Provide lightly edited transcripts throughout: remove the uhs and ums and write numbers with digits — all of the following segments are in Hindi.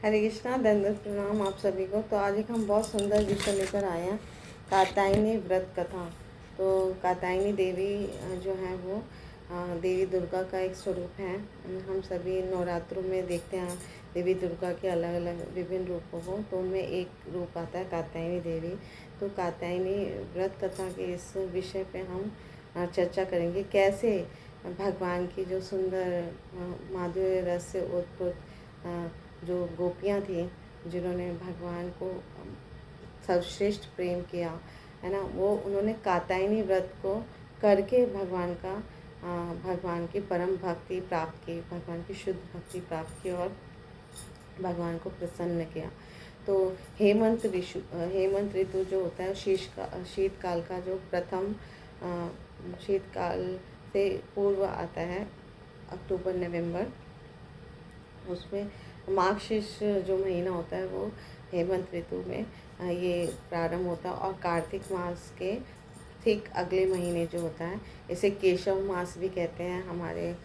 हरे कृष्णा, दंडवत प्रणाम आप सभी को। तो आज एक हम बहुत सुंदर विषय लेकर आए हैं, कात्यायनी व्रत कथा। तो कात्यायनी देवी जो है वो देवी दुर्गा का एक स्वरूप है। हम सभी नवरात्रों में देखते हैं देवी दुर्गा के अलग अलग विभिन्न रूपों को, तो उनमें एक रूप आता है कात्यायनी देवी। तो कात्यायनी व्रत कथा के इस विषय पे हम चर्चा करेंगे, कैसे भगवान की जो सुंदर माधुर्य रस से ओतप्रोत जो गोपियाँ थी, जिन्होंने भगवान को सर्वश्रेष्ठ प्रेम किया है ना, वो उन्होंने कात्यायनी व्रत को करके भगवान की परम भक्ति प्राप्त की, भगवान की शुद्ध भक्ति प्राप्त की और भगवान को प्रसन्न किया। तो हेमंत ऋतु जो होता है शीतकाल का जो प्रथम शीतकाल से पूर्व आता है, अक्टूबर नवंबर, उसमें मार्गशीर्ष जो महीना होता है वो हेमंत ऋतु में ये प्रारंभ होता है। और कार्तिक मास के ठीक अगले महीने जो होता है, इसे केशव मास भी कहते हैं हमारे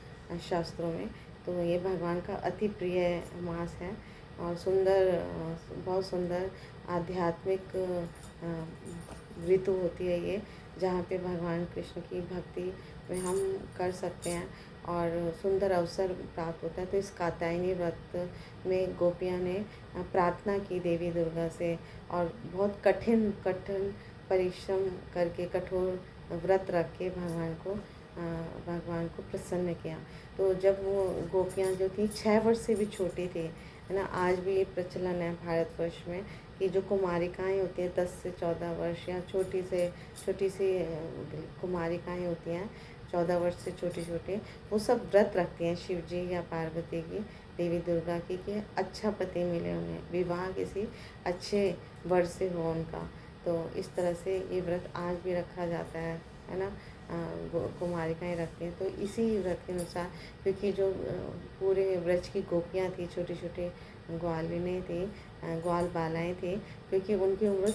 शास्त्रों में। तो ये भगवान का अति प्रिय मास है और बहुत सुंदर आध्यात्मिक ऋतु होती है ये, जहाँ पे भगवान कृष्ण की भक्ति में हम कर सकते हैं और सुंदर अवसर प्राप्त होता है। तो इस कात्यायनी व्रत में गोपियाँ ने प्रार्थना की देवी दुर्गा से और बहुत कठिन परिश्रम करके कठोर व्रत रख के भगवान को प्रसन्न किया। तो जब वो गोपियाँ जो थी 6 वर्ष से भी छोटी थी, है ना, आज भी ये प्रचलन है भारतवर्ष में कि जो कुमारिकाएँ होती हैं 10 से 14 वर्ष या छोटी सी कुमारिकाएँ होती हैं 14 वर्ष से छोटी, वो सब व्रत रखती हैं शिव जी या पार्वती की, देवी दुर्गा की, कि अच्छा पति मिले उन्हें, विवाह किसी अच्छे वर से हो उनका। तो इस तरह से ये व्रत आज भी रखा जाता है ना, कुमारिकाएँ रखती हैं। तो इसी व्रत के अनुसार, क्योंकि जो पूरे व्रज की गोपियाँ थी, छोटी ग्वालिनें थी, ग्वाल बालाएँ थी, क्योंकि उनकी उम्र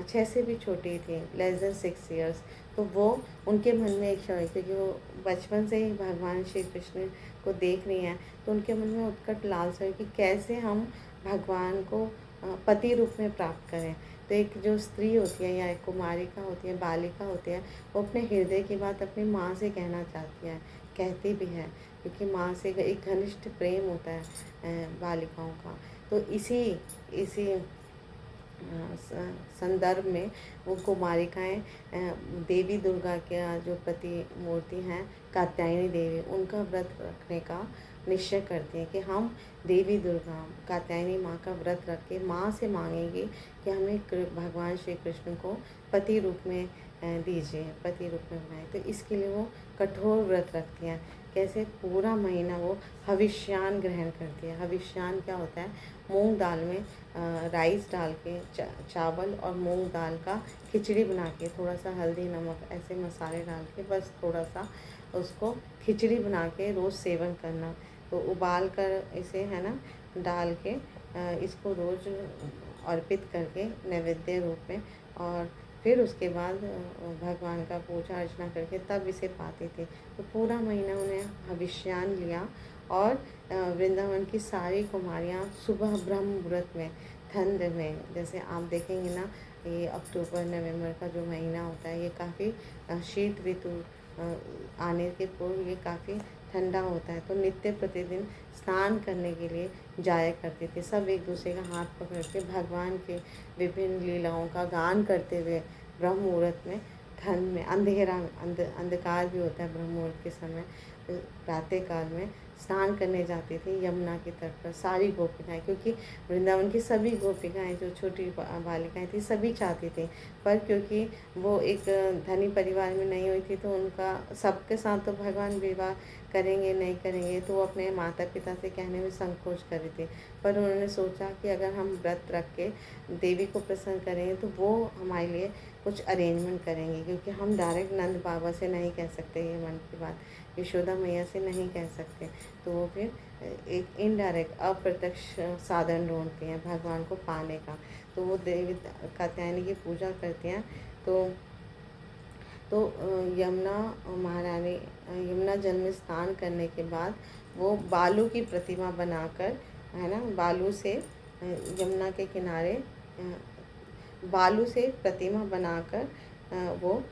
6 से भी छोटी थी, लेस देन 6 ईयर्स। तो वो उनके मन में इच्छा हुई, क्योंकि वो बचपन से ही भगवान श्री कृष्ण को देख रही हैं, तो उनके मन में उत्कट लालसा हुई कि कैसे हम भगवान को पति रूप में प्राप्त करें। तो एक जो स्त्री होती है या एक कुमारिका होती है, बालिका होती है, वो अपने हृदय की बात अपनी माँ से कहना चाहती है, कहती भी है, क्योंकि माँ से एक घनिष्ठ प्रेम होता है बालिकाओं का। तो इसी संदर्भ में वो कुमारिकाएँ देवी दुर्गा के जो प्रति मूर्ति हैं कात्यायनी देवी, उनका व्रत रखने का निश्चय करती हैं कि हम देवी दुर्गा कात्यायनी माँ का व्रत रख के माँ से मांगेंगे कि हमें भगवान श्री कृष्ण को पति रूप में दीजिए, पति रूप में बनाए। तो इसके लिए वो कठोर व्रत रखती हैं। कैसे? पूरा महीना वो हविष्यान ग्रहण करती है। हविष्यान क्या होता है? मूंग दाल में राइस डाल के, चावल और मूंग दाल का खिचड़ी बना के, थोड़ा सा हल्दी नमक ऐसे मसाले डाल के, बस थोड़ा सा उसको खिचड़ी बना के रोज़ सेवन करना। तो उबाल कर इसे, है ना, डाल के इसको रोज़ अर्पित करके नैवेद्य रूप में, और फिर उसके बाद भगवान का पूजा अर्चना करके तब इसे पाते थे। तो पूरा महीना उन्हें हविष्यान लिया और वृंदावन की सारी कुमारियाँ सुबह ब्रह्म मुहूर्त में, ठंड में, जैसे आप देखेंगे ना, ये अक्टूबर नवंबर का जो महीना होता है, ये काफ़ी शीत ऋतु आने के पूर्व ये काफ़ी ठंडा होता है। तो नित्य प्रतिदिन स्नान करने के लिए जाया करते थे, सब एक दूसरे का हाथ पकड़ के भगवान के विभिन्न लीलाओं का गान करते हुए ब्रह्म मुहूर्त में, ठंड में, अंधकार भी होता है ब्रह्म मुहूर्त के समय, प्रातः काल में स्नान करने जाती थी यमुना की तट पर सारी गोपिकाएँ, क्योंकि वृंदावन की सभी गोपिकाएँ जो छोटी बालिकाएँ थी सभी चाहती थी, पर क्योंकि वो एक धनी परिवार में नहीं हुई थी, तो उनका सबके साथ तो भगवान विवाह करेंगे नहीं करेंगे, तो वो अपने माता पिता से कहने में संकोच कर रही थी। पर उन्होंने सोचा कि अगर हम व्रत रख के देवी को प्रसन्न करेंगे तो वो हमारे लिए कुछ अरेंजमेंट करेंगे, क्योंकि हम डायरेक्ट नंद बाबा से नहीं कह सकते ये मन की बात, यशोदा मैया से नहीं कह सकते। तो वो फिर एक इनडायरेक्ट अप्रत्यक्ष साधन ढूंढती हैं भगवान को पाने का। तो वो देवी कात्यायनी की पूजा करती हैं। तो यमुना यमुना जल में स्नान करने के बाद वो बालू की प्रतिमा बनाकर है ना, बालू से यमुना के किनारे बालू से प्रतिमा बनाकर वो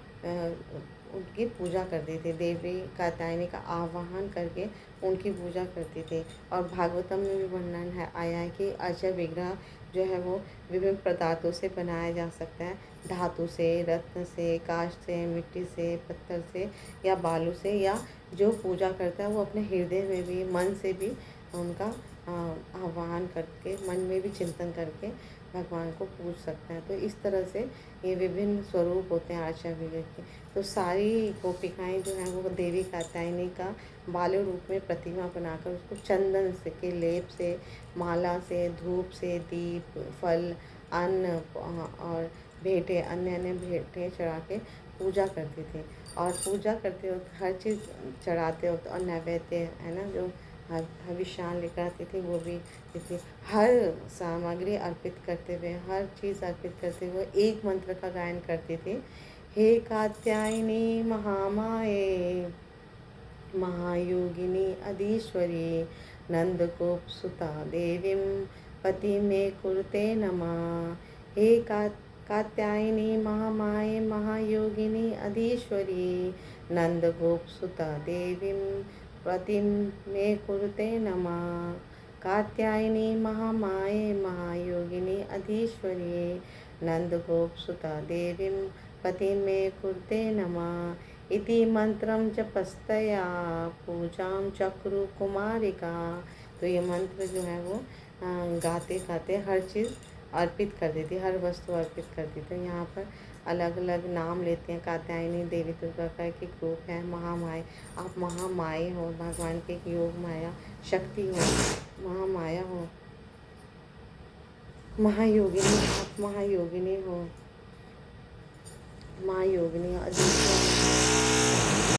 उनकी पूजा करती थी। देवी कात्यायनी का आवाहन करके उनकी पूजा करती थी। और भागवतम में भी वर्णन है आया है कि अर्चा विग्रह जो है वो विभिन्न पदार्थों से बनाया जा सकता है, धातु से, रत्न से, काष्ठ से, मिट्टी से, पत्थर से या बालू से, या जो पूजा करता है वो अपने हृदय में भी, मन से भी उनका आह्वान करके, मन में भी चिंतन करके भगवान को पूज सकते हैं। तो इस तरह से ये विभिन्न स्वरूप होते हैं अर्चा विग्रह के। तो सारी गोपिकाएं जो हैं वो देवी कात्यायनी का बालू रूप में प्रतिमा बनाकर उसको चंदन से के लेप से, माला से, धूप से, दीप, फल, अन्न और भेंटें, अन्य अन्य भेंटें चढ़ा के पूजा करती थी। और पूजा करते वक्त हर चीज़ चढ़ाते वक्त और नैवेद्य है ना, जो हविष्यान लेकर आती थी वो भी थी। हर सामग्री अर्पित करते हुए, हर चीज़ अर्पित करते हुए एक मंत्र का गायन करती थी। हे कात्यायनी महामाये महायोगिनी अधीश्वरी नंदगोप सुता देवीं पति में कुरुते नमः। हे कात्यायनी महामाये महायोगिनी अधीश्वरी नंदगोप सुता देवीं पति में कुरुते नमः। कात्यायनी महामाये महायोगिनी अधीश्वरी नंदगोप सुता देवीं पति में कुरुते नमः। इति मंत्रं जपस्तया पूजां चक्रु कुमारिका। तो ये मंत्र जो है वो गाते गाते हर चीज़ अर्पित कर देती, हर वस्तु अर्पित करती। तो यहाँ पर अलग अलग नाम लेते हैं। कात्यायनी देवी दुर्गा का एक रूप है। महामाया, आप महामाया हो, भगवान की एक योग माया शक्ति हो, महामाया हो, महायोगिनी, आप महायोगिनी हो, महायोगिनी अधीश्वरी